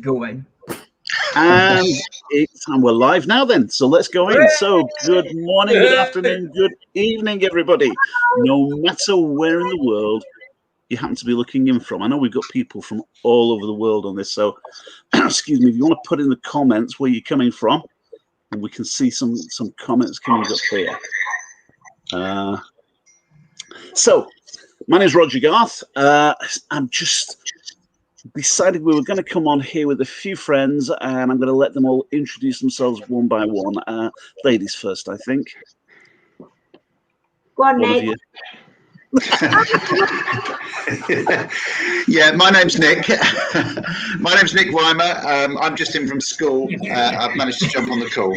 Going. And we're live now then, so let's go in. So good morning, good afternoon, good evening, everybody. No matter where in the world you happen to be looking in from. I know we've got people from all over the world on this, so excuse me, if you want to put in the comments where you're coming from, and we can see some comments coming up here. So my name's Roger Garth. I'm just decided we were going to come on here with a few friends, and I'm going to let them all introduce themselves one by one. Ladies first, I think. Go on, Nick. Yeah, my name's Nick. My name's Nick Weimer. I'm just in from school. I've managed to jump on the call.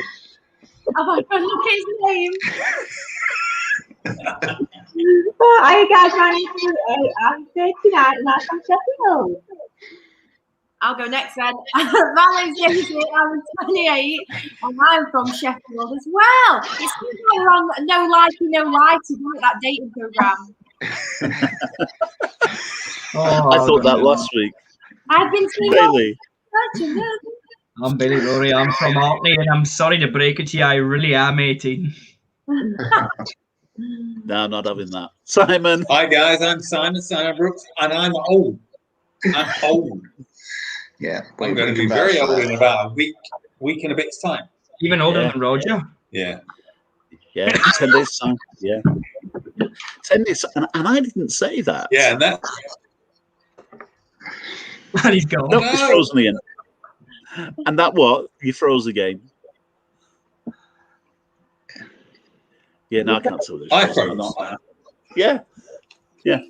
Oh my God, look at his name. Hi guys, my name's I'm 39 and I'm from Sheffield. I'll go next then. My name's Daisy, I'm 28 and I'm from Sheffield as well. It's like we're on No Liking, No Lighting, like that dating programme. I thought that last week. I've been Bailey. I'm Billy Rory, I'm from Orkney, and I'm sorry to break it to you, I really am 18. No, not having that. Simon. Hi guys, I'm Simon Brooks, and I'm old. I'm old. Yeah, I'm going to be very old in about a week and a bit's time. Even older than Roger? Yeah. Yeah, 10 days time. Yeah. 10 days, and I didn't say that. Yeah, and that. And he's gone. No, he's frozen again. And that what? You froze again. Yeah, no, I can't tell this. I froze. Yeah. Yeah.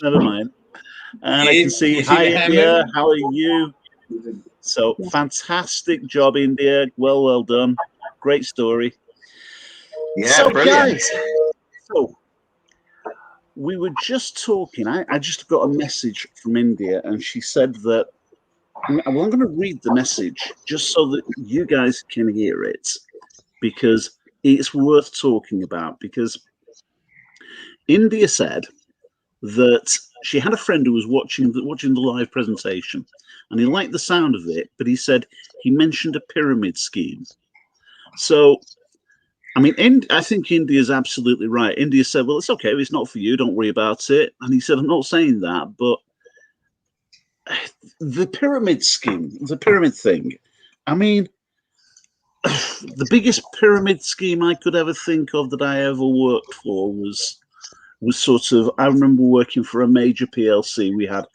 Never mind. And I can see, hi India, how are you? So fantastic job, India. Well done. Great story. Yeah, so brilliant. Guys, so we were just talking. I just got a message from India, and she said that, well, I'm going to read the message just so that you guys can hear it, because it's worth talking about. Because India said that she had a friend who was watching the live presentation, and he liked the sound of it, but he said he mentioned a pyramid scheme. So, I mean, I think India's absolutely right. India said, well, it's okay, it's not for you, don't worry about it. And he said, I'm not saying that, but the pyramid scheme, the pyramid thing, I mean, the biggest pyramid scheme I could ever think of that I ever worked for was sort of, I remember working for a major PLC. We had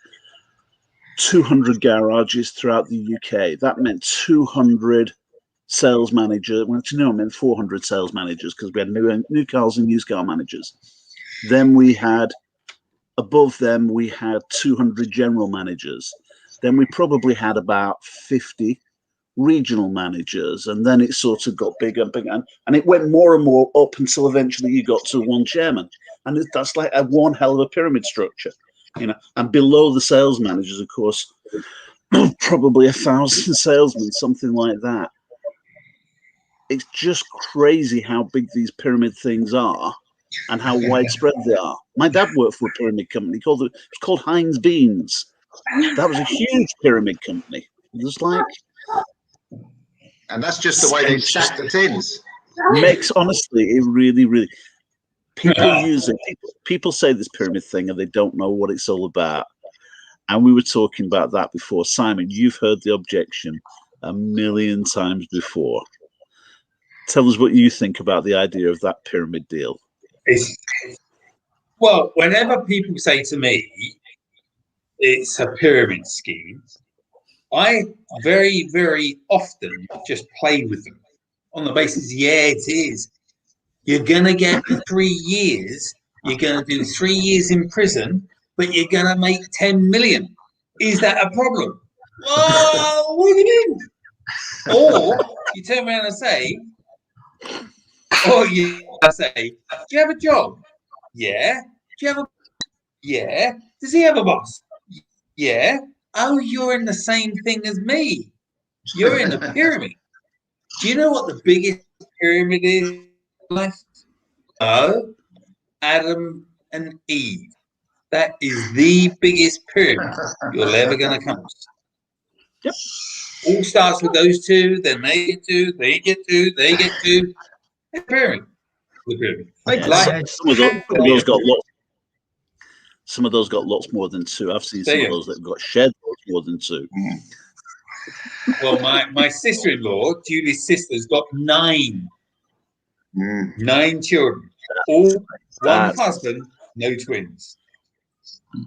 200 garages throughout the UK. That meant 200 sales managers. Well, you know, it meant 400 sales managers, because we had new cars and used car managers. Then we had, above them, we had 200 general managers. Then we probably had about 50 regional managers, and then it sort of got bigger and bigger, and it went more and more up until eventually you got to one chairman, and that's like one hell of a pyramid structure, you know. And below the sales managers, of course, probably 1,000 salesmen, something like that. It's just crazy how big these pyramid things are and how widespread they are. My dad worked for a pyramid company it's called Heinz Beans. That was a huge pyramid company. It was like, and that's just the way they stack the tins. Makes, honestly, it really people use it. People say this pyramid thing and they don't know what it's all about. And we were talking about that before. Simon, you've heard the objection a million times before. Tell us what you think about the idea of that pyramid deal. Well, whenever people say to me it's a pyramid scheme, I very, very often just play with them on the basis, yeah, it is. You're going to get 3 years. You're going to do 3 years in prison, but you're going to make 10 million. Is that a problem? Whoa, what do you mean? Or you turn around and say, do you have a job? Yeah. Do you have Yeah. Does he have a boss? Yeah. Oh, you're in the same thing as me. You're in a pyramid. Do you know what the biggest pyramid is in life? No. Adam and Eve. That is the biggest pyramid you're ever going to come to. Yep. All starts with those two, then they get two, they get two, they get two. The pyramid. Yeah, Some of those got lots. Some of those got lots more than two. I've seen some of those that have got shed lots more than two. Well, my sister-in-law, Julie's sister's got 9. 9 children. All one husband, no twins.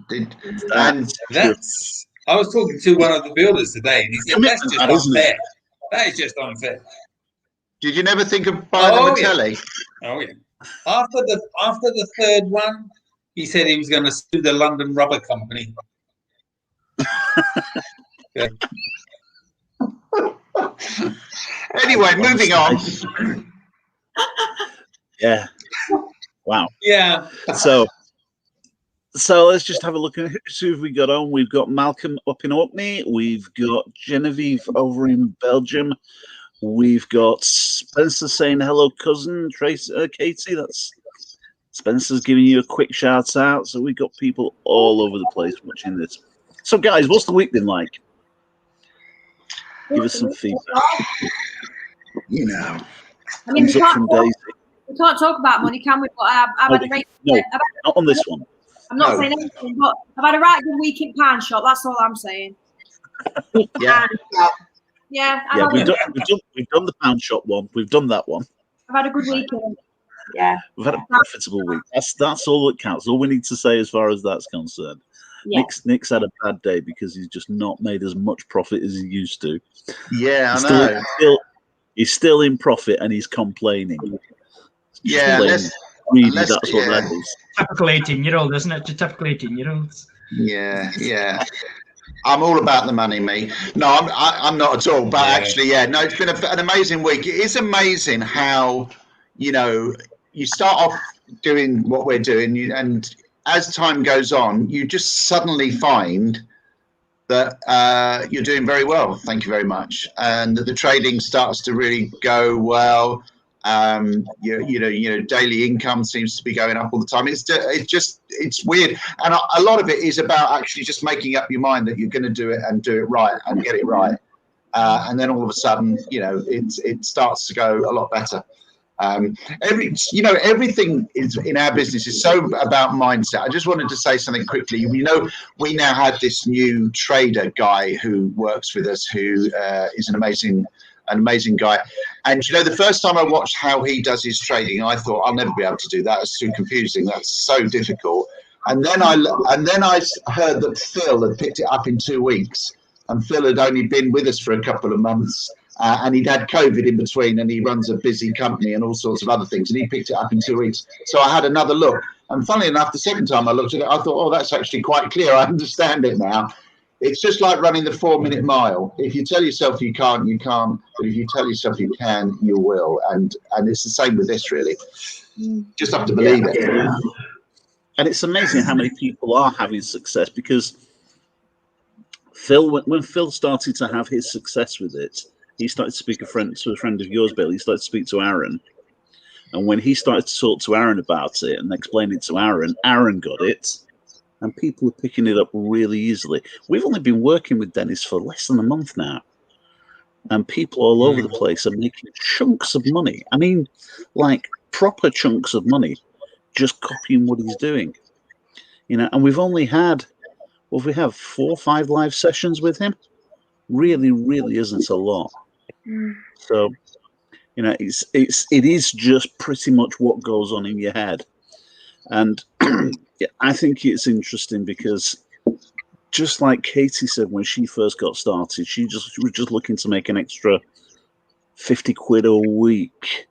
And that's. I was talking to one of the builders today, and he said that's just unfair. That is just unfair. Did you never think of buying them a telly? Oh yeah. After the third one, he said he was going to sue the London Rubber Company. Yeah. Anyway, moving on. Yeah. Wow. Yeah. So let's just have a look at who we got on. We've got Malcolm up in Orkney. We've got Genevieve over in Belgium. We've got Spencer saying hello, cousin Tracy, Katie. That's Spencer's giving you a quick shout out. So we've got people all over the place watching this. So, guys, what's the week been like? Give us some feedback. You know, I mean, we Thumbs up from Daisy. can't talk about money, can we? But I've had a great. No, not on this one. I'm not saying anything, but I've had a right good week in Pan Shop. That's all I'm saying. Yeah. Yeah. We've done the Pound Shop one. We've done that one. I've had a good weekend. Yeah. We've had a profitable week. That's all that counts. All we need to say as far as that's concerned. Yeah. Nick's had a bad day because he's just not made as much profit as he used to. Yeah, I know. He's still in profit and he's complaining. Yeah, that's what that is. Typical 18-year-old, isn't it? Typical 18-year-olds. Yeah. I'm all about the money, me. No, I'm not at all. But actually, no, it's been an amazing week. It is amazing how, you start off doing what we're doing, and as time goes on, you just suddenly find that you're doing very well. Thank you very much. And the trading starts to really go well. Your daily income seems to be going up all the time. It's weird, and a lot of it is about actually just making up your mind that you're going to do it and do it right and get it right, and then all of a sudden, it starts to go a lot better. Everything is in our business is so about mindset. I just wanted to say something quickly. We now have this new trader guy who works with us, who is an amazing guy. And the first time I watched how he does his trading, I thought I'll never be able to do that. It's too confusing. That's so difficult. And then I heard that Phil had picked it up in 2 weeks, and Phil had only been with us for a couple of months, and he'd had COVID in between, and he runs a busy company and all sorts of other things, and he picked it up in 2 weeks. So I had another look, and funnily enough, the second time I looked at it, I thought, oh, that's actually quite clear. I understand it now. It's just like running the 4-minute mile. If you tell yourself you can't, you can't. But if you tell yourself you can, you will. And it's the same with this, really. Just have to believe it. And it's amazing how many people are having success, because when Phil started to have his success with it, he started to speak to a friend of yours, Bill. He started to speak to Aaron. And when he started to talk to Aaron about it and explain it to Aaron, Aaron got it. And people are picking it up really easily. We've only been working with Dennis for less than a month now. And people all over the place are making chunks of money. I mean, like proper chunks of money, just copying what he's doing. And we've only had, we have 4 or 5 live sessions with him. Really, really isn't a lot. So, it is just pretty much what goes on in your head. And I think it's interesting because, just like Katie said when she first got started, she was just looking to make an extra 50 quid a week.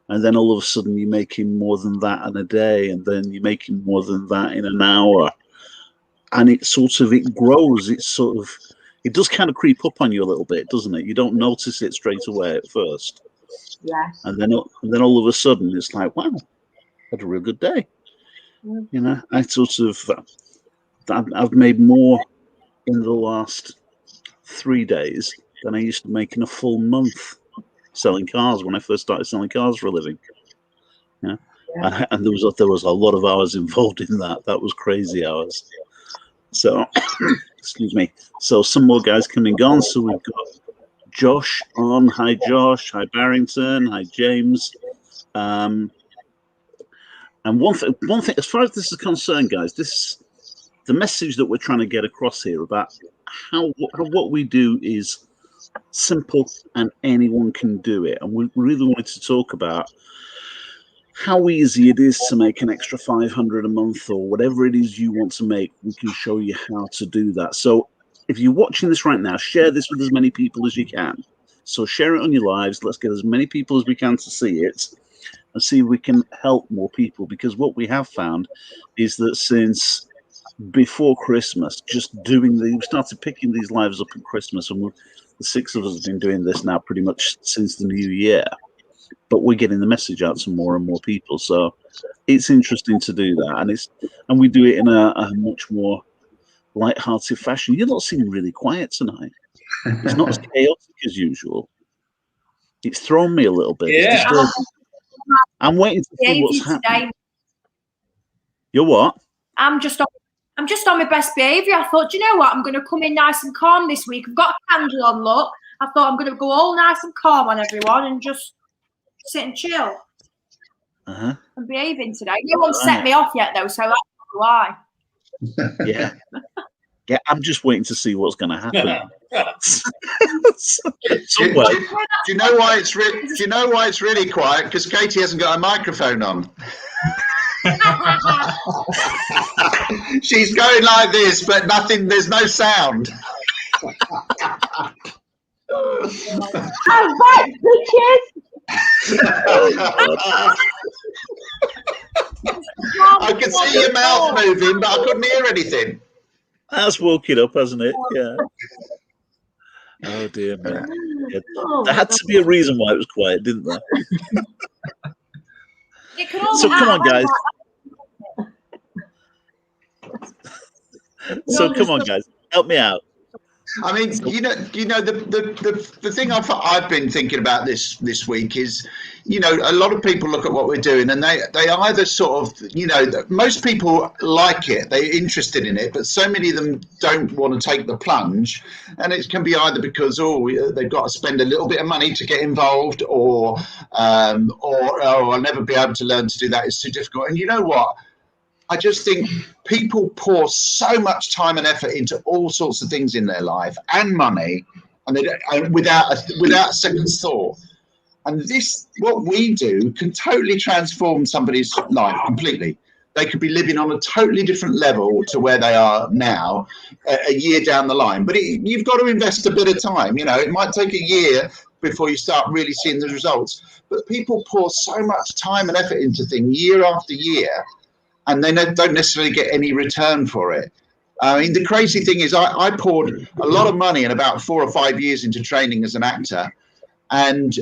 And then all of a sudden you're making more than that in a day, and then you're making more than that in an hour. And it grows. It does kind of creep up on you a little bit, doesn't it? You don't notice it straight away at first. Yeah. And then all of a sudden it's like, wow, I had a real good day. I've made more in the last 3 days than I used to make in a full month selling cars when I first started selling cars for a living. And there was a lot of hours involved in that. That was crazy hours. So excuse me. So some more guys coming on. So we've got Josh on. Hi, Josh. Hi, Barrington. Hi, James. And one thing, as far as this is concerned, guys, the message that we're trying to get across here about how what we do is simple and anyone can do it. And we really wanted to talk about how easy it is to make an extra 500 a month or whatever it is you want to make. We can show you how to do that. So if you're watching this right now, share this with as many people as you can. So share it on your lives. Let's get as many people as we can to see it and see if we can help more people. Because what we have found is that since before Christmas, we started picking these lives up at Christmas, and the 6 of us have been doing this now pretty much since the new year. But we're getting the message out to more and more people, so it's interesting to do that, and we do it in a much more light-hearted fashion. You're not seeming really quiet tonight. It's not as chaotic as usual. It's thrown me a little bit. Yeah. I'm waiting to see what's happening. You're what? I'm just on my best behaviour. I thought, do you know what? I'm going to come in nice and calm this week. I've got a candle on, look. I thought I'm going to go all nice and calm on everyone and just sit and chill. Uh-huh. I'm behaving today. No one's set me off yet, though, so that's why. Yeah. Yeah, I'm just waiting to see what's going to happen. Do you know why it's really quiet? Because Katie hasn't got a microphone on. She's going like this, but nothing. There's no sound. Oh, right, bitches. I could see your mouth moving, but I couldn't hear anything. That's woke it up, hasn't it? Yeah. Oh dear, man. Yeah. There had to be a reason why it was quiet, didn't there? So come on, guys. Help me out. I mean, the thing I've been thinking about this week is, a lot of people look at what we're doing and they either sort of, most people like it, they're interested in it, but so many of them don't want to take the plunge, and it can be either because they've got to spend a little bit of money to get involved, or I'll never be able to learn to do that, it's too difficult. And you know what? I just think people pour so much time and effort into all sorts of things in their life and money, and without a second thought. And what we do can totally transform somebody's life completely. They could be living on a totally different level to where they are now, a year down the line. But you've got to invest a bit of time. It might take a year before you start really seeing the results. But people pour so much time and effort into things year after year, and they don't necessarily get any return for it. I mean, the crazy thing is I poured a lot of money in about 4 or 5 years into training as an actor. And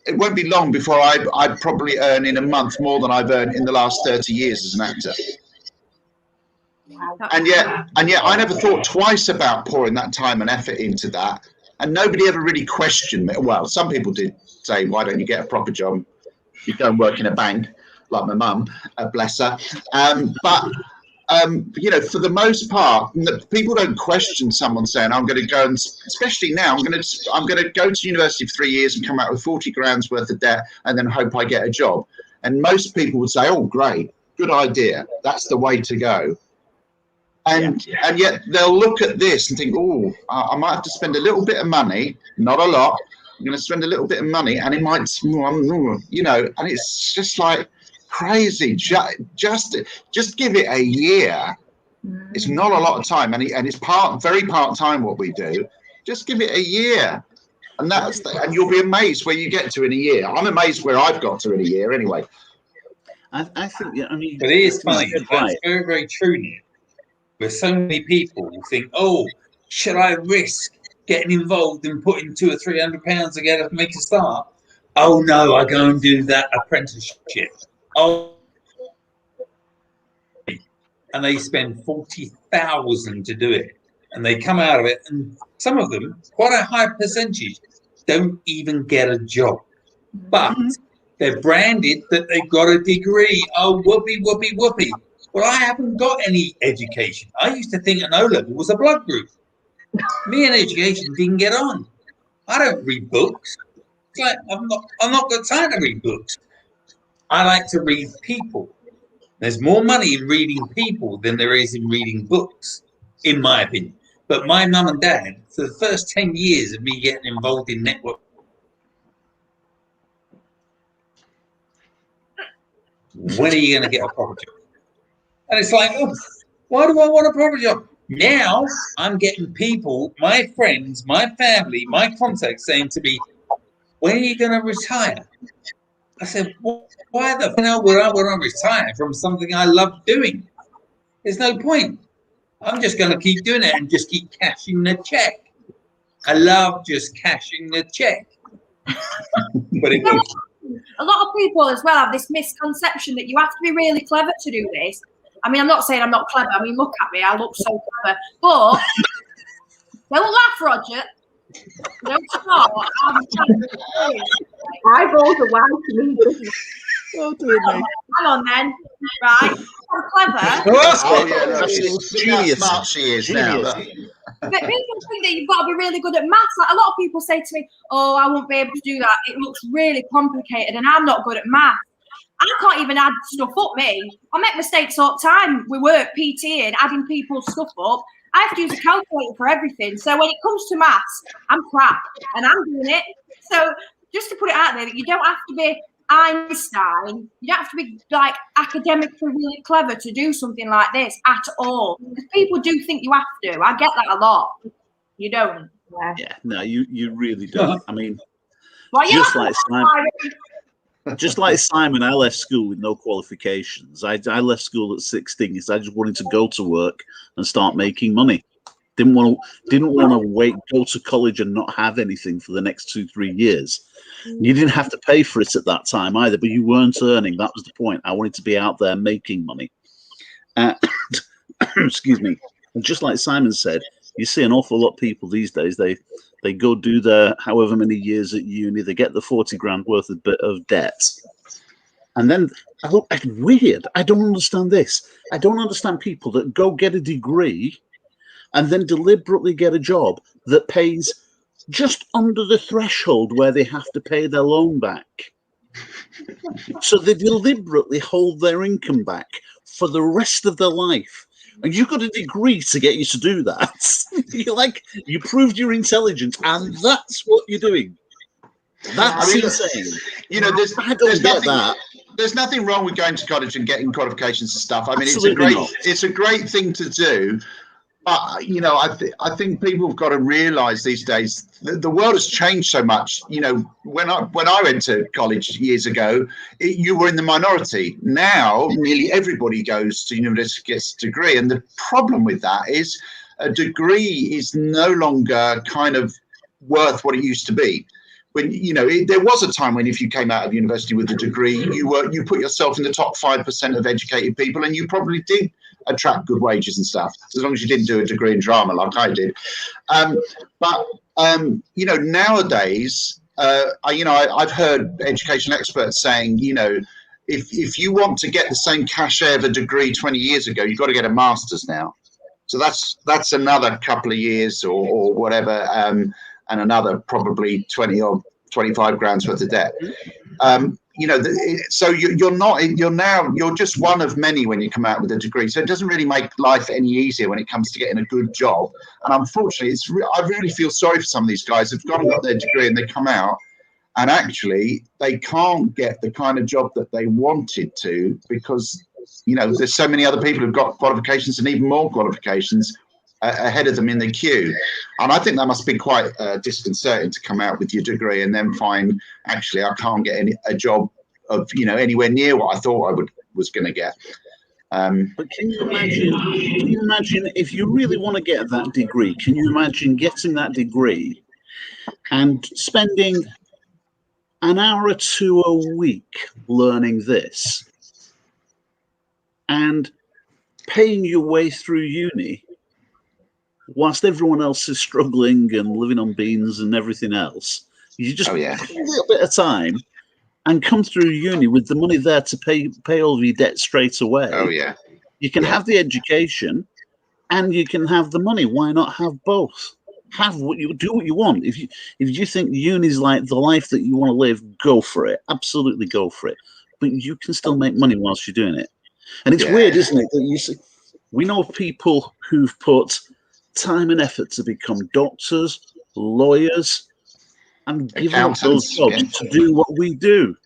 it won't be long before I'd probably earn in a month more than I've earned in the last 30 years as an actor. And yet I never thought twice about pouring that time and effort into that. And nobody ever really questioned me. Well, some people did say, why don't you get a proper job? You go and work in a bank, like my mum, bless her. But for the most part, people don't question someone saying, I'm going to go, and especially now, I'm going to go to university for 3 years and come out with 40 grand's worth of debt and then hope I get a job. And most people would say, oh, great, good idea. That's the way to go. And yet they'll look at this and think, oh, I might have to spend a little bit of money, not a lot. I'm going to spend a little bit of money, and it might, and it's just like crazy. Just give it a year. It's not a lot of time, and it's very part-time what we do. Just give it a year, and and you'll be amazed where you get to in a year. I'm amazed where I've got to in a year anyway. I think, but it is funny. That's very, very true, Nick. Where so many people think, oh, should I risk getting involved and putting £200 or £300 together to make a start? Oh no, I go and do that apprenticeship. Oh, and they spend 40,000 to do it, and they come out of it, and some of them, quite a high percentage, don't even get a job, but they're branded that they've got a degree. Oh, whoopee, whoopee, whoopee. Well, I haven't got any education. I used to think an O-level was a blood group. Me and education didn't get on. I don't read books. It's like I'm not got time to read books. I like to read people. There's more money in reading people than there is in reading books, in my opinion. But my mum and dad, for the first 10 years of me getting involved in network, when are you going to get a proper job? And it's like, oh, why do I want a proper job? Now I'm getting people, my friends, my family, my contacts saying to me, when are you going to retire? I said, well, why the hell would I want to retire from something I love doing? There's no point. I'm just going to keep doing it and just keep cashing the check. I love just cashing the check. But it was. A lot of people as well have this misconception that you have to be really clever to do this. I mean, I'm not saying I'm not clever. I mean, look at me. I look so clever. But don't laugh, Roger. Don't start. Eyeballs are wide to me, doesn't it? Oh, dear me. Hang on then. Right. I'm clever. Oh yeah, look, That's look how genius. smart she is now. Genius. Look. But people think that you've got to be really good at maths. Like a lot of people say to me, oh, I won't be able to do that. It looks really complicated and I'm not good at maths. I can't even add stuff up, me. I make mistakes all the time. We work PT and adding people's stuff up. I have to use a calculator for everything. So when it comes to maths, I'm crap and I'm doing it. So just to put it out there, that you don't have to be Einstein. You don't have to be like academically really clever to do something like this at all. Because people do think you have to. I get that a lot. You don't. Yeah, no, you really don't. I mean, Well, just like Simon, I left school with no qualifications. I left school at 16 because I just wanted to go to work and start making money. Didn't want to go to college and not have anything for the next 2-3 years. You didn't have to pay for it at that time either, but you weren't earning. That was the point. I wanted to be out there making money. Excuse me. And just like Simon said, you see an awful lot of people these days. They go do their however many years at uni. They get the 40 grand worth of debt, and then it's weird. I don't understand this. I don't understand people that go get a degree and then deliberately get a job that pays just under the threshold where they have to pay their loan back. So they deliberately hold their income back for the rest of their life. And you've got a degree to get you to do that. You proved your intelligence, and that's what you're doing. That's insane. You know, there's nothing wrong with going to college and getting qualifications and stuff. I mean, it's a great thing to do. But you know, I think people have got to realise these days the world has changed so much. You know, when I went to college years ago, you were in the minority. Now, nearly everybody goes to university, gets a degree, and the problem with that is a degree is no longer kind of worth what it used to be. When there was a time when if you came out of university with a degree, you put yourself in the top 5% of educated people, and you probably did attract good wages and stuff, as long as you didn't do a degree in drama like I did. But nowadays, I've heard education experts saying, if you want to get the same cachet of a degree 20 years ago, you've got to get a master's now. So that's another couple of years or whatever, and another probably 20 or 25 grand's worth of debt. So you're just one of many when you come out with a degree. So it doesn't really make life any easier when it comes to getting a good job. And unfortunately, I really feel sorry for some of these guys who've gone and got their degree and they come out and actually they can't get the kind of job that they wanted to because, there's so many other people who've got qualifications and even more qualifications ahead of them in the queue. And I think that must be quite disconcerting to come out with your degree and then find, actually, I can't get a job of, anywhere near what I thought I was going to get. But can you imagine if you really want to get that degree, can you imagine getting that degree and spending an hour or two a week learning this and paying your way through uni whilst everyone else is struggling and living on beans and everything else? You just take a little bit of time and come through uni with the money there to pay all of your debt straight away. Oh yeah. You can have the education and you can have the money. Why not have both? Have what you do, what you want. If you think uni is like the life that you want to live, go for it. Absolutely go for it. But you can still make money whilst you're doing it. And it's weird, isn't it, that you see, we know people who've put time and effort to become doctors, lawyers, and given up those jobs to do what we do.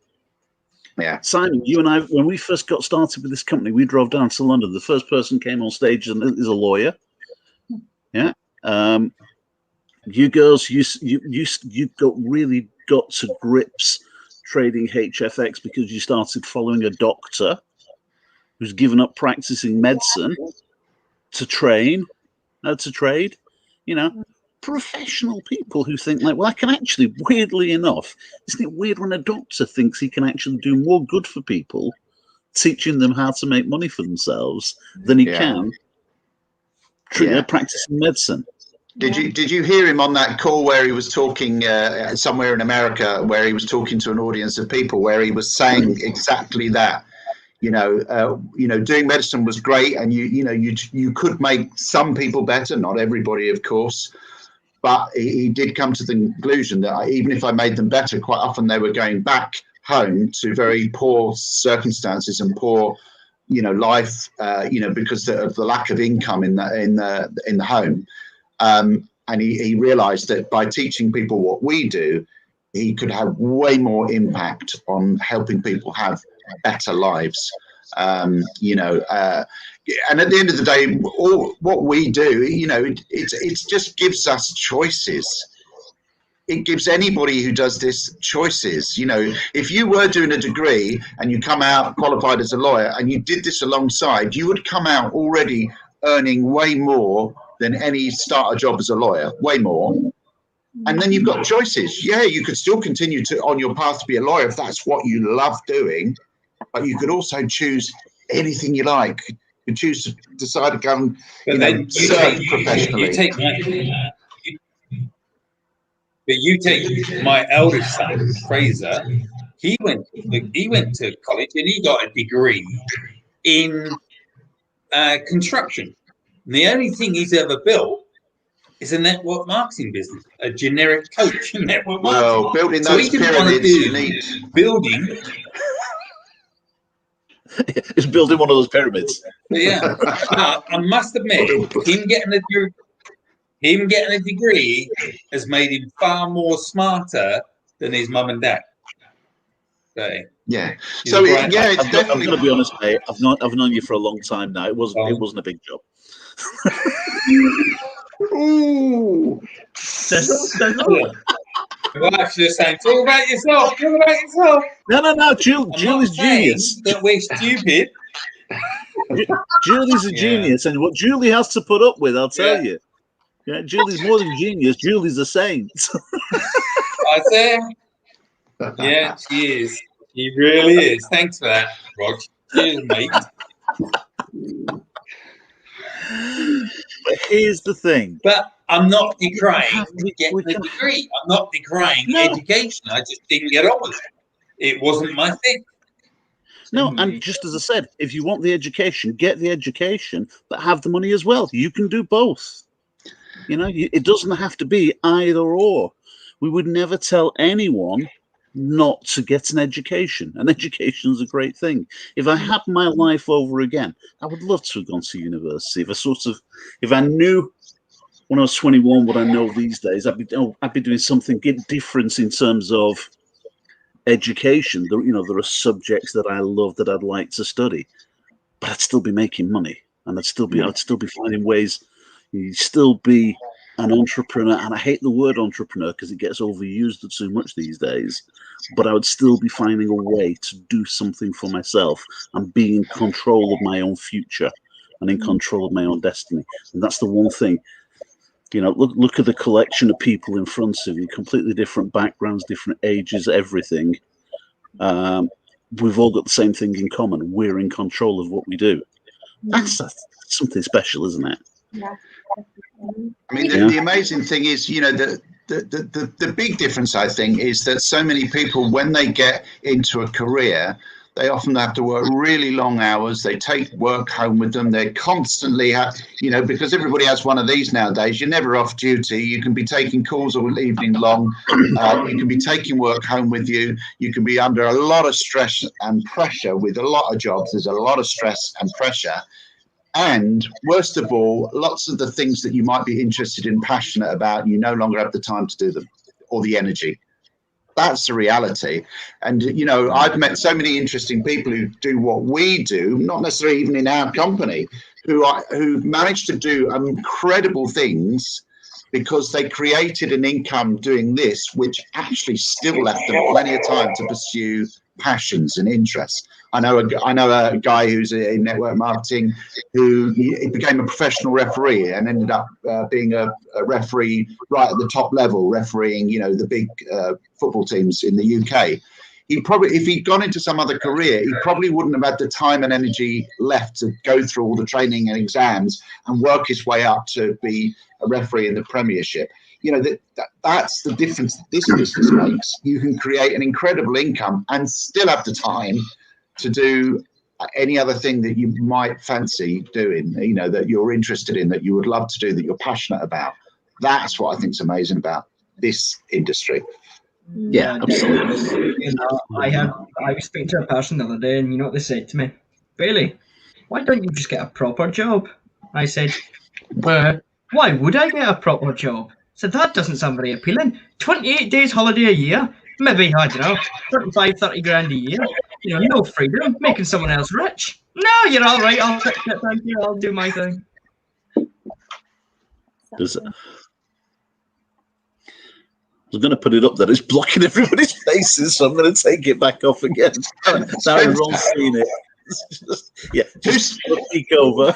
Yeah. Simon, you and I, when we first got started with this company, we drove down to London. The first person came on stage and is a lawyer. Yeah. You girls, you really got to grips trading HFX because you started following a doctor who's given up practicing medicine to trade. You know, professional people who think like, well, I can actually, weirdly enough, isn't it weird when a doctor thinks he can actually do more good for people teaching them how to make money for themselves than he can practicing medicine? Did you hear him on that call where he was talking somewhere in America, where he was talking to an audience of people, where he was saying exactly that? Doing medicine was great, and you could make some people better, not everybody, of course, but he did come to the conclusion that even if I made them better, quite often they were going back home to very poor circumstances and poor, life, because of the lack of income in the home. And he realized that by teaching people what we do, he could have way more impact on helping people have better lives. And at the end of the day, all what we do, it just gives us choices. It gives anybody who does this choices. If you were doing a degree and you come out qualified as a lawyer and you did this alongside, you would come out already earning way more than any starter job as a lawyer, way more. And then you've got choices. Yeah, you could still continue on your path to be a lawyer if that's what you love doing, but you could also choose anything you like. You could choose to decide to go and serve professionally. But you take my eldest son, Fraser. He went to college and he got a degree in construction. And the only thing he's ever built is a network marketing business, a generic coach in network marketing. Well, building those pyramids, you need building. It's building one of those pyramids. But yeah, I must admit, him getting a degree has made him far more smarter than his mum and dad. So, yeah. So it's definitely. I'm going to be honest, mate. I've known you for a long time now. It wasn't a big job. Ooh. Wife's just saying, talk about yourself. No. Julie's genius. That we're stupid. Julie's a genius, and what Julie has to put up with, I'll tell you. Yeah, Julie's more than genius. Julie's a saint. I say. Yeah, she is. She really is. Thanks for that, Rog. Cheers, mate. But here's the thing. But I'm not decrying getting a degree. I'm not decrying education. I just didn't get on with it. It wasn't my thing. No, and just as I said, if you want the education, get the education, but have the money as well. You can do both. It doesn't have to be either or. We would never tell anyone not to get an education. An education is a great thing. If I had my life over again, I would love to have gone to university. If I knew when I was 21 what I know these days, I'd be doing something different in terms of education. There are subjects that I love that I'd like to study, but I'd still be making money, and I'd still be finding ways. You'd still be an entrepreneur, and I hate the word entrepreneur because it gets overused too much these days, but I would still be finding a way to do something for myself and be in control of my own future and in control of my own destiny. And that's the one thing. Look at the collection of people in front of you, completely different backgrounds, different ages, everything. We've all got the same thing in common. We're in control of what we do. That's something special, isn't it? Yeah. I mean, the amazing thing is, the big difference, I think, is that so many people, when they get into a career, They often have to work really long hours. They take work home with them. They're constantly, because everybody has one of these nowadays. You're never off duty. You can be taking calls all evening long. You can be taking work home with you. You can be under a lot of stress and pressure with a lot of jobs. There's a lot of stress and pressure. And worst of all, lots of the things that you might be interested in, passionate about, you no longer have the time to do them or the energy. That's the reality. And, I've met so many interesting people who do what we do, not necessarily even in our company, who managed to do incredible things because they created an income doing this, which actually still left them plenty of time to pursue passions and interests. I know a guy who's in network marketing who he became a professional referee and ended up being a referee right at the top level, refereeing, the big football teams in the UK. He probably, if he'd gone into some other career, he probably wouldn't have had the time and energy left to go through all the training and exams and work his way up to be a referee in the Premiership. That's the difference that this business makes. You can create an incredible income and still have the time to do any other thing that you might fancy doing, that you're interested in, that you would love to do, that you're passionate about. That's what I think is amazing about this industry. Yeah, absolutely. I was speaking to a person the other day, and you know what they said to me? Bailey, why don't you just get a proper job? I said, why would I get a proper job? So that doesn't sound very appealing. 28 days holiday a year, maybe, I don't know, 25, 30 grand a year. No freedom, making someone else rich. No, you're all right. I'll fix it, thank you. I'll do my thing. I was going to put it up there. It's blocking everybody's faces, so I'm going to take it back off again. Now everyone's seen it. Just peek over.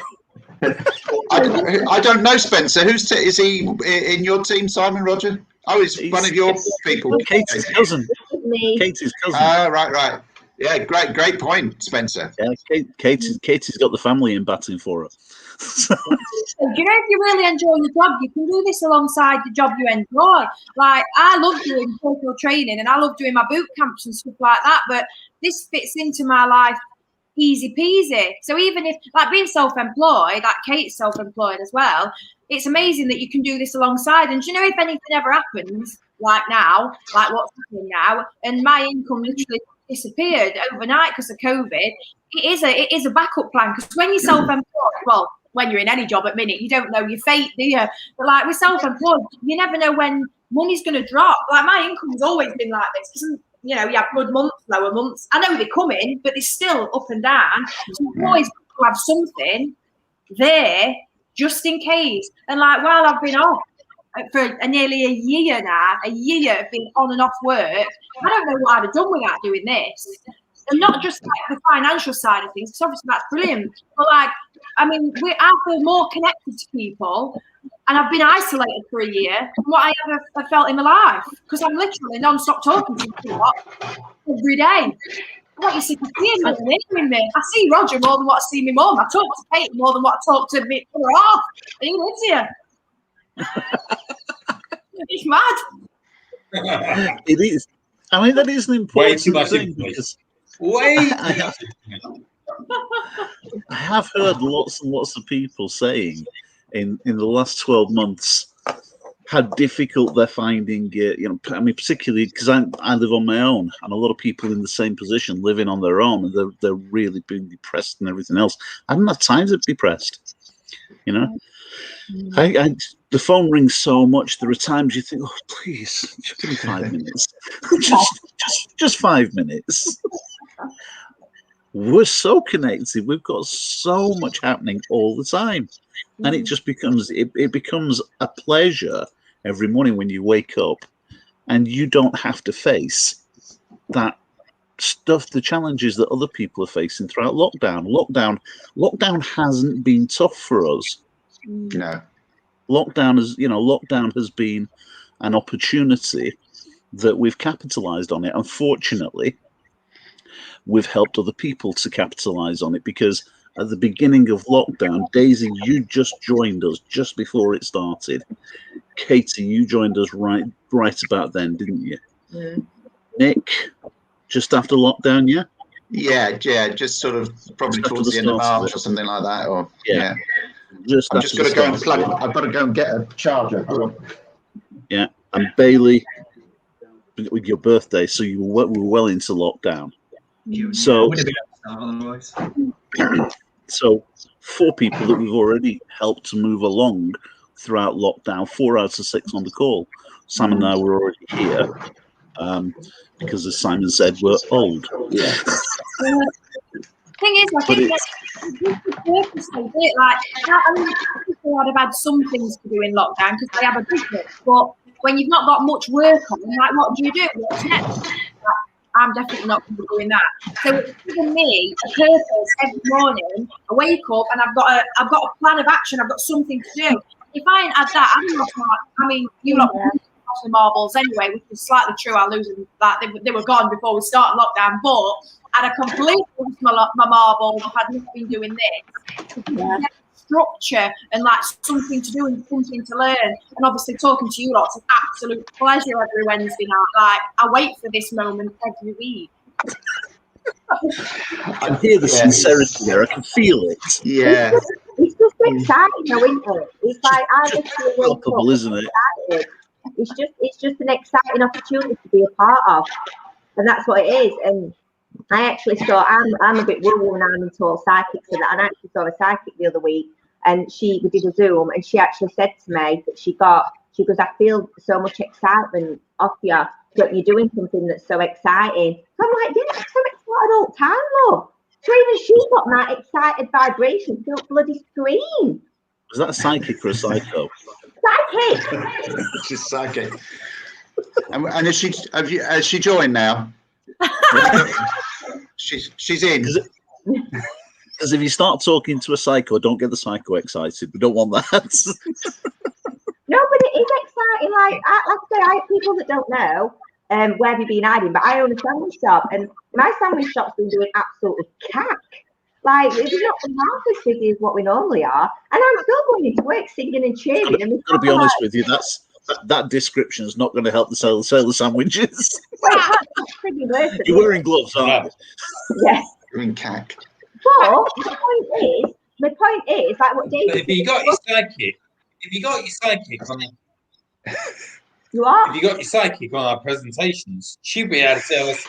I don't know, Spencer. Is he in your team, Simon, Roger? Oh, he's one of your people. Katie's cousin. Katie's cousin. Right. Yeah, great point, Spencer. Yeah, Katie's got the family in batting for her. Do you know, if you really enjoy your job, you can do this alongside the job you enjoy. Like, I love doing personal training and I love doing my boot camps and stuff like that, but this fits into my life easy peasy. So even if, like, being self-employed, like Kate's self-employed as well, it's amazing that you can do this alongside. And do you know, if anything ever happens, like now, like what's happening now, and my income literally disappeared overnight because of COVID, it is a backup plan. Because when you're self-employed, well, when you're in any job at minute, you don't know your fate, do you? But like with self-employed, you never know when money's going to drop. Like, my income's always been like this. You have good months, lower months. I know they're coming, but they're still up and down. So you always have something there just in case. And like, while I've been off for nearly a year now, a year of being on and off work, I don't know what I'd have done without doing this. And not just like the financial side of things, because obviously that's brilliant. But like, I mean, I feel more connected to people, and I've been isolated for a year than what I ever felt in my life, because I'm literally non-stop talking to people every day. What you see seeing me and hearing me. I see Roger more than what I see my mum. I talk to Kate more than what I talk to me other half. And he lives here. It's mad. It is. I mean, that is an important thing because I have heard lots and lots of people saying in the last 12 months how difficult they're finding it. I mean, particularly because I live on my own, and a lot of people in the same position living on their own, and they're really being depressed and everything else. I haven't had time to be depressed. The phone rings so much. There are times you think, "Oh, please, just give me 5 minutes, just 5 minutes." We're so connected. We've got so much happening all the time, and it just becomes it becomes a pleasure every morning when you wake up, and you don't have to face that stuff, the challenges that other people are facing throughout lockdown. Lockdown hasn't been tough for us. No. Lockdown has been an opportunity that we've capitalized on it. Unfortunately, we've helped other people to capitalize on it, because at the beginning of lockdown, Daisy, you just joined us just before it started. Katie, you joined us right about then, didn't you? Yeah. Nick, just after lockdown, yeah? Yeah, just sort of probably Just after towards the the end of start of March it. or something like that. Or Yeah. Just I'm after just going the to go and start of plug. it. I've got to go and get a charger. Hold on. Yeah, and Bailey, with your birthday, so you were well into lockdown. So, Would have been otherwise. so 4 people that we've already helped to move along throughout lockdown. 4 out of 6 on the call. Sam and I were already here because, as Simon said, we're old. Yeah. Thing is, I think like, I mean, people would have had some things to do in lockdown because they have a business, but when you've not got much work on, like, what do you do? What's next? Like, I'm definitely not going to be doing that. So it's given me a purpose every morning. I wake up and I've got a plan of action. I've got something to do. If I ain't had that, I'm not smart. I mean, you lot lost the marbles anyway, which is slightly true. I lose them. Like they were gone before we started lockdown, but I'd have completely lost my marbles if I'd not been doing this. Yeah. Structure and like something to do and something to learn, and obviously talking to you lots is absolute pleasure every Wednesday night. Like I wait for this moment every week. I can hear the sincerity there. I can feel it. Yeah. It's just exciting, though, isn't it? It's like I just wake Palpable, up isn't it? excited. It's just an exciting opportunity to be a part of, and that's what it is. And I actually saw. I'm a bit woo-woo now. I'm into all psychics and that. And I actually saw a psychic the other week, and we did a Zoom, and she actually said to me that she goes, I feel so much excitement off you, that you're doing something that's so exciting. So I'm like, yeah, I'm so excited all the time, love. So even she got that excited vibration through bloody screen. Was that a psychic or a psycho? Psychic. She's psychic. And has she joined now? She's in. Because if you start talking to a psycho, don't get the psycho excited. We don't want that. No, but it is exciting. Like I say, I have people that don't know where have you been hiding, but I own a sandwich shop, and my sandwich shop's been doing absolutely cack. Like it's not half as busy as what we normally are, and I'm still going into work singing and cheering. And I'm going to be honest with you, that description is not going to help the sell the sandwiches. Wait, that's pretty worse. You're wearing gloves, aren't you? Yes. You're in cack. But the point is, like what David. If you got your psychic on You are. If you got your psychic on our presentations, she'll be able to tell us.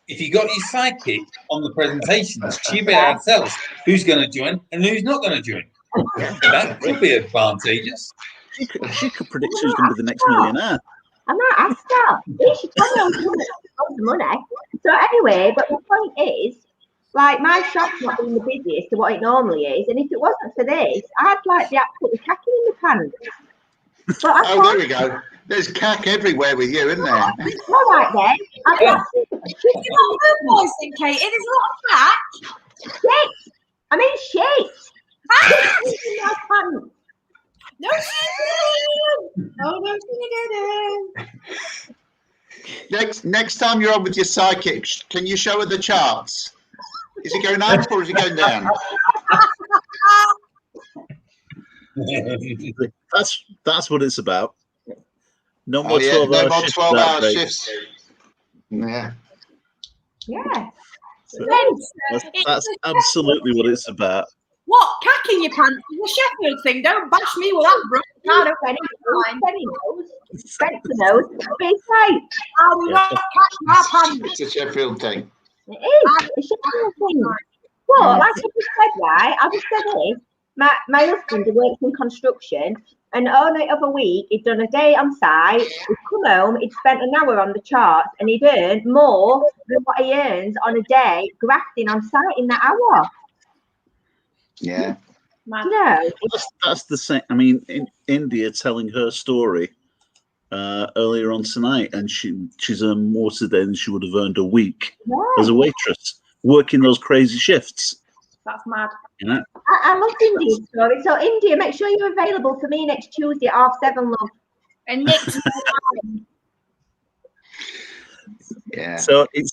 If you got your psychic on the presentations, she'll be able to tell us who's going to join and who's not going to join. That could be advantageous. She could predict who's going to be the next millionaire. I might ask her. She told me the money. So anyway, but the point is, like my shop's not been the busiest to what it normally is, and if it wasn't for this, I'd like be absolutely khaki in the pants. But there we go. There's cack everywhere with you, isn't there? All right then. I'd like You've got her voice in, Katie. There's a lot of that. shit. I mean shit. In my pants. No, she didn't. Oh, no, she didn't. Next time you're on with your psychic, can you show her the charts? Is it going up or is it going down? That's what it's about. No more 12-hour shifts. Yeah. Yeah. That's absolutely what it's about. What? Cack in your pants is a Sheffield thing. Don't bash me with that, bro. No, no, Penny knows. Spencer knows. It's right. I will not catch my pants. It's a Sheffield thing. It is. It's a Sheffield thing. Well, like I just said, right? I just said this. My husband works in construction, and only other week he'd done a day on site. He'd come home, he'd spent an hour on the charts, and he'd earned more than what he earns on a day grafting on site in that hour. Yeah. No. Well, that's the same. I mean, in India telling her story earlier on tonight, and she's earned more today than she would have earned a week as a waitress, working those crazy shifts. That's mad. You know? I love India's story. So, India, make sure you're available for me next Tuesday at 7:30, love. And Nick's Yeah. So it's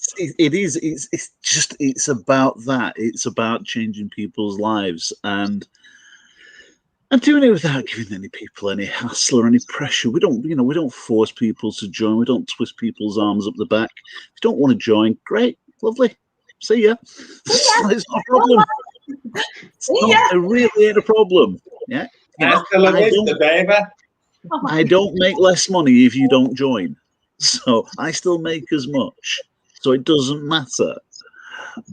about that. It's about changing people's lives and doing it without giving any people any hassle or any pressure. We don't force people to join. We don't twist people's arms up the back. If you don't want to join, great, lovely. See ya. It's not a problem. It really ain't a problem. Yeah. Hasta la vista, baby. I don't make less money if you don't join. So I still make as much. So it doesn't matter.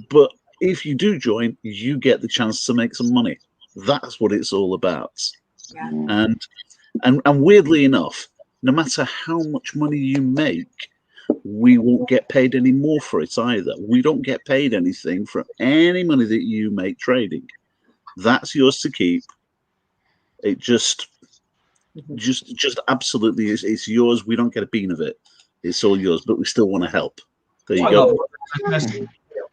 But if you do join, you get the chance to make some money. That's what it's all about. Yeah. And weirdly enough, no matter how much money you make, we won't get paid any more for it either. We don't get paid anything for any money that you make trading. That's yours to keep. It just absolutely is. It's yours. We don't get a bean of it. It's all yours, but we still want to help. There you go.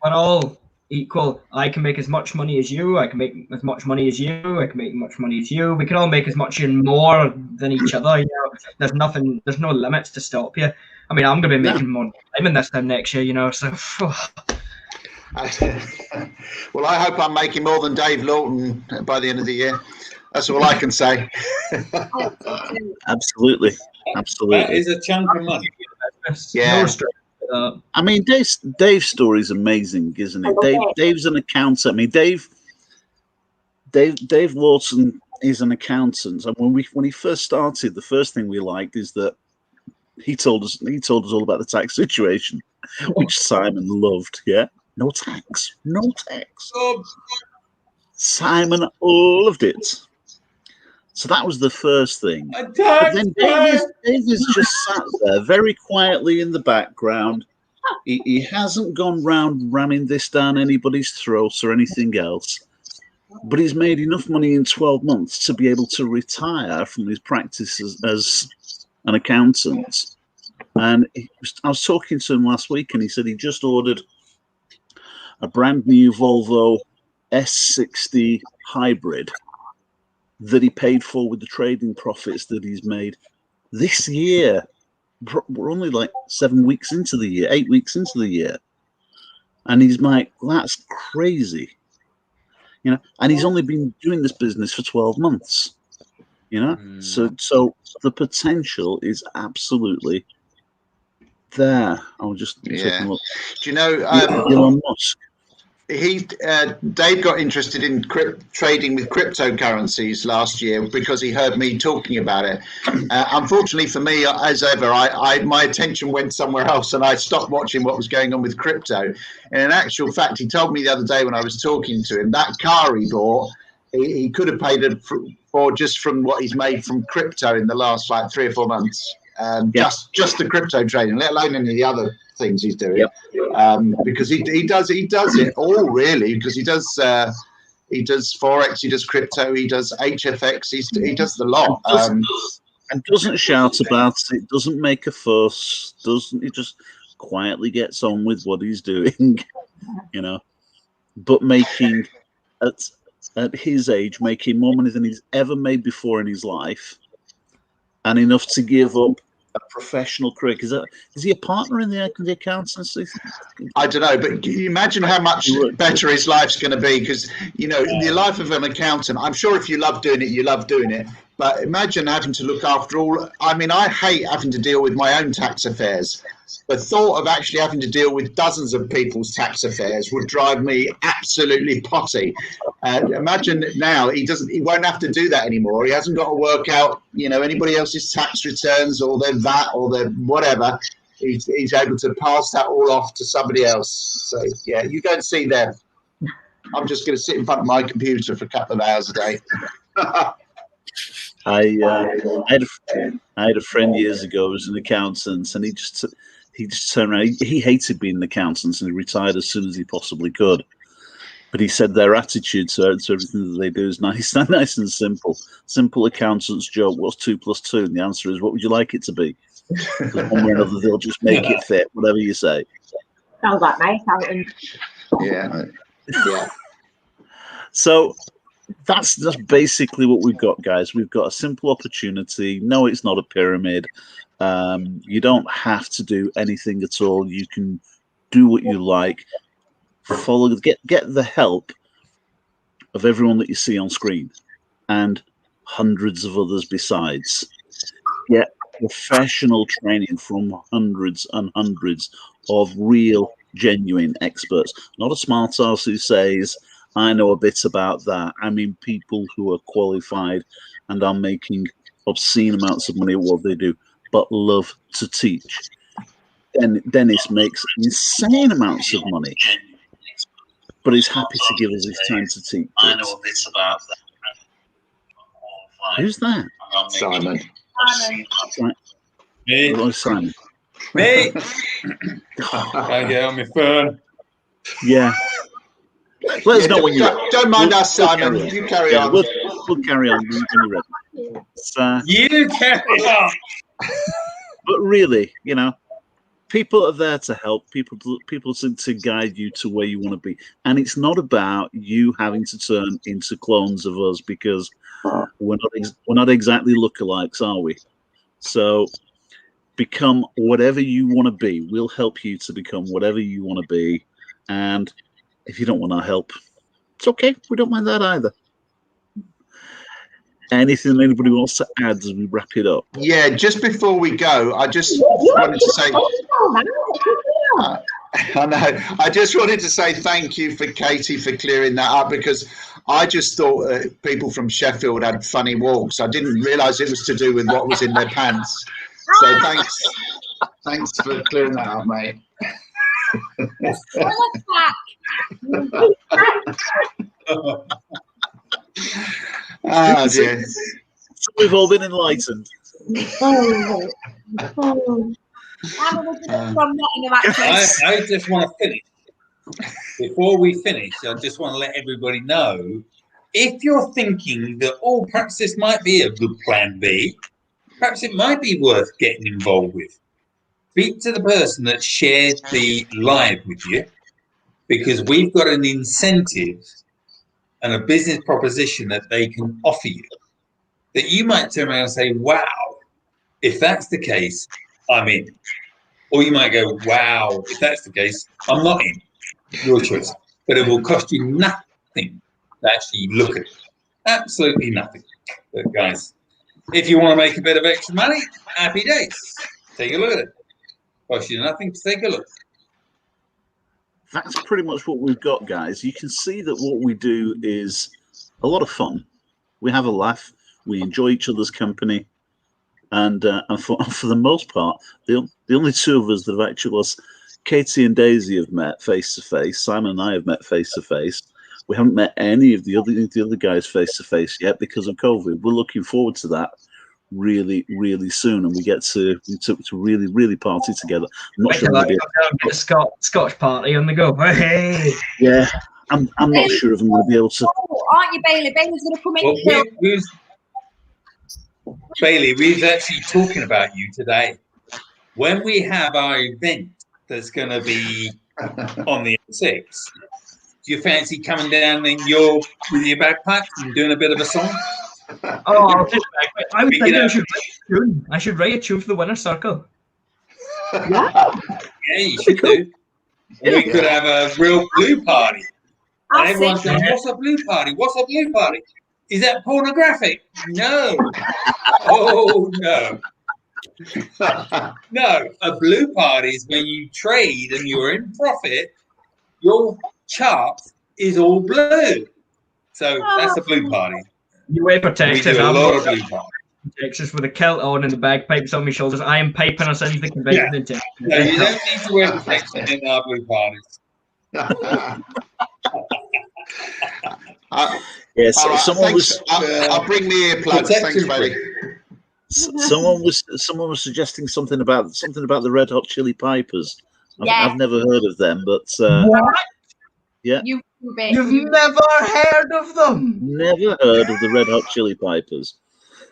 We're all equal. I can make as much money as you. I can make as much money as you. I can make as much money as you. We can all make as much and more than each other. You know, there's nothing. There's no limits to stop you. I mean, I'm going to be making more than this time next year. You know, so. Well, I hope I'm making more than Dave Lawton by the end of the year. That's all I can say. Absolutely. That is a chunk of money. Yeah. I mean, Dave's story is amazing, isn't it? Dave's an accountant. I mean, Dave Lawton is an accountant, and when he first started, the first thing we liked is that he told us all about the tax situation, which Simon loved. Yeah, no tax. Simon loved it. So that was the first thing. But then Dave is just sat there very quietly in the background. He hasn't gone round ramming this down anybody's throat or anything else. But he's made enough money in 12 months to be able to retire from his practice as an accountant. And I was talking to him last week, and he said he just ordered a brand new Volvo S60 hybrid that he paid for with the trading profits that he's made this year. We're only like 7 weeks into the year, 8 weeks into the year. And he's like, that's crazy. You know, and he's only been doing this business for 12 months. You know, so the potential is absolutely there. I'll just take a look. Do you know Elon Musk? Dave got interested in trading with cryptocurrencies last year because he heard me talking about it. Unfortunately for me, as ever, my attention went somewhere else, and I stopped watching what was going on with crypto. And in actual fact, he told me the other day when I was talking to him, that car he bought, he could have paid it for just from what he's made from crypto in the last like 3 or 4 months. Just the crypto trading, let alone any of the other things he's doing. Because he does it all really, because he does forex, he does crypto, he does HFX, he does the lot. And doesn't shout about it, doesn't make a fuss, he just quietly gets on with what he's doing, you know. But making at his age, making more money than he's ever made before in his life, and enough to give up a professional career. Is he a partner in the accountancy? I don't know, but can you imagine how much better his life's going to be? Because, you know, the life of an accountant, I'm sure if you love doing it, you love doing it. But imagine having to look after all. I mean, I hate having to deal with my own tax affairs. The thought of actually having to deal with dozens of people's tax affairs would drive me absolutely potty. Imagine now he won't have to do that anymore. He hasn't got to work out, you know, anybody else's tax returns or their VAT or their whatever. He's able to pass that all off to somebody else. So yeah, you go and see them. I'm just going to sit in front of my computer for a couple of hours a day. I had a friend years ago who was an accountant, and he just turned around. He hated being an accountant, and he retired as soon as he possibly could. But he said their attitude to everything that they do is nice and simple. Simple accountant's joke. What's 2 + 2? And the answer is, what would you like it to be? Because one way or another, they'll just make it fit, whatever you say. Sounds like my accountant. Yeah. So that's just basically what we've got, guys. We've got a simple opportunity. No, it's not a pyramid. You don't have to do anything at all. You can do what you like. Get the help of everyone that you see on screen and hundreds of others besides. Get professional training from hundreds and hundreds of real genuine experts, not a smart ass who says, I know a bit about that. I mean, people who are qualified and are making obscene amounts of money at what they do, but love to teach. And Dennis makes insane amounts of money, but he's happy to give us his time to teach. I know a bit about that. Who's that? Simon. Me. Oh, Simon. Me. Can't get on my phone. Yeah. Let us know when you're Don't mind us, Simon. You carry on. We'll carry on when you're ready. You carry on. But really, you know, people are there to help. People to guide you to where you want to be, and it's not about you having to turn into clones of us, because we're not exactly lookalikes, are we? So become whatever you want to be. We'll help you to become whatever you want to be, and if you don't want our help, it's okay. We don't mind that either. Anything anybody wants to add as we wrap it up? Yeah, just before we go, I just wanted to say. I know. I just wanted to say thank you for Katie for clearing that up, because I just thought people from Sheffield had funny walks. I didn't realise it was to do with what was in their pants. So thanks for clearing that up, mate. Oh dear. So we've all been enlightened. I just want to finish. Before we finish, I just want to let everybody know, if you're thinking that, oh, perhaps this might be a good plan B, perhaps it might be worth getting involved with, speak to the person that shared the live with you, because we've got an incentive and a business proposition that they can offer you that you might turn around and say, wow, if that's the case, I'm in. Or you might go, wow, if that's the case, I'm not in. Your choice. But it will cost you nothing to actually look at it. Absolutely nothing. But guys, if you want to make a bit of extra money, happy days. Take a look at it. Cost you nothing to take a look. That's pretty much what we've got, guys. You can see that what we do is a lot of fun. We have a laugh. We enjoy each other's company. And for the most part, the only two of us that have actually, Katie and Daisy have met face to face. Simon and I have met face to face. We haven't met any of the other guys face to face yet because of COVID. We're looking forward to that really, really soon, and we get to really, really party together. I'm not sure get a Scotch party on the go. Hey. Yeah, I'm not sure if I'm going to be able to. Oh, aren't you, Bailey? Bailey's going to come in. Bailey, we was actually talking about you today. When we have our event that's going to be on the 6th, do you fancy coming down with your bagpipes and doing a bit of a song? Oh, I'll do it. I was thinking I should write a tune for the winner's circle. Yeah. Yeah, you should do. Yeah. We could have a real blue party. And everyone's going, what's a blue party? What's a blue party? Is that pornographic? No. Oh, no. No, a blue party is when you trade and you're in profit, your chart is all blue. So that's a blue party. You wait for Texas. We do a lot of blue parties. Texas with a kilt on and the bagpipes on my shoulders. I am piping us into the convention in Texas. No, you don't need to wear protection in our blue parties. Yes, right, someone was. I'll bring the earplugs. Thanks, Bailey. Someone was suggesting something about the Red Hot Chili Peppers. I've never heard of them, but what? Yeah, you've never heard of them? Never heard of the Red Hot Chili Peppers.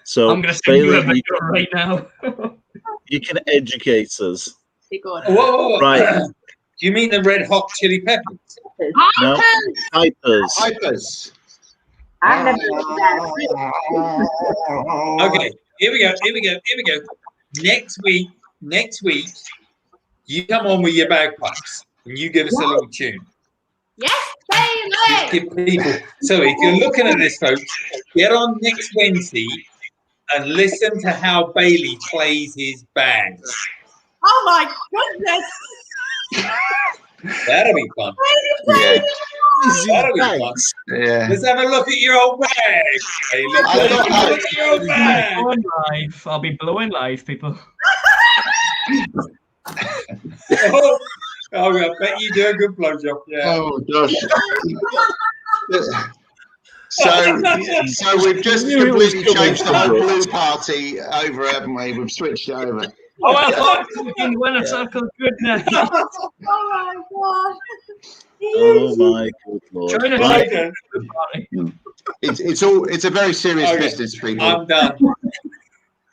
So I'm going to send you a video right now. You can educate us. Whoa. Right. Do you mean the Red Hot Chili Peppers? No, Pipers. Pipers. I've never heard that. Okay, here we go. Next week, you come on with your bagpipes and you give us a little tune. Yes, Bailey! Give people. So if you're looking at this, folks, get on next Wednesday and listen to how Bailey plays his bags. Oh my goodness! That'll be fun. Yeah. That'll be fun. Yeah. Let's have a look at your old bag. Hey, let's have a look at your old bag. I'll be blowing live, people. Oh, I bet you do a good blowjob. Yeah. Oh gosh. So we've just completely changed the whole blue party over, haven't we? We've switched it over. Oh, I thought in winner circle. Good night. Oh my god. Oh my good lord. Join us Right. at the party. It's a very serious business, people. I'm done.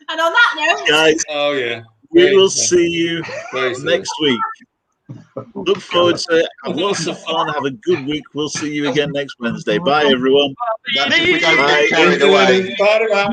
And on that note, Guys, Oh yeah. we will see you Very soon. next week. Look forward to it. Have lots of fun. Have a good week. We'll see you again next Wednesday. Bye, everyone. That's if we don't Bye. get carried away. Bye.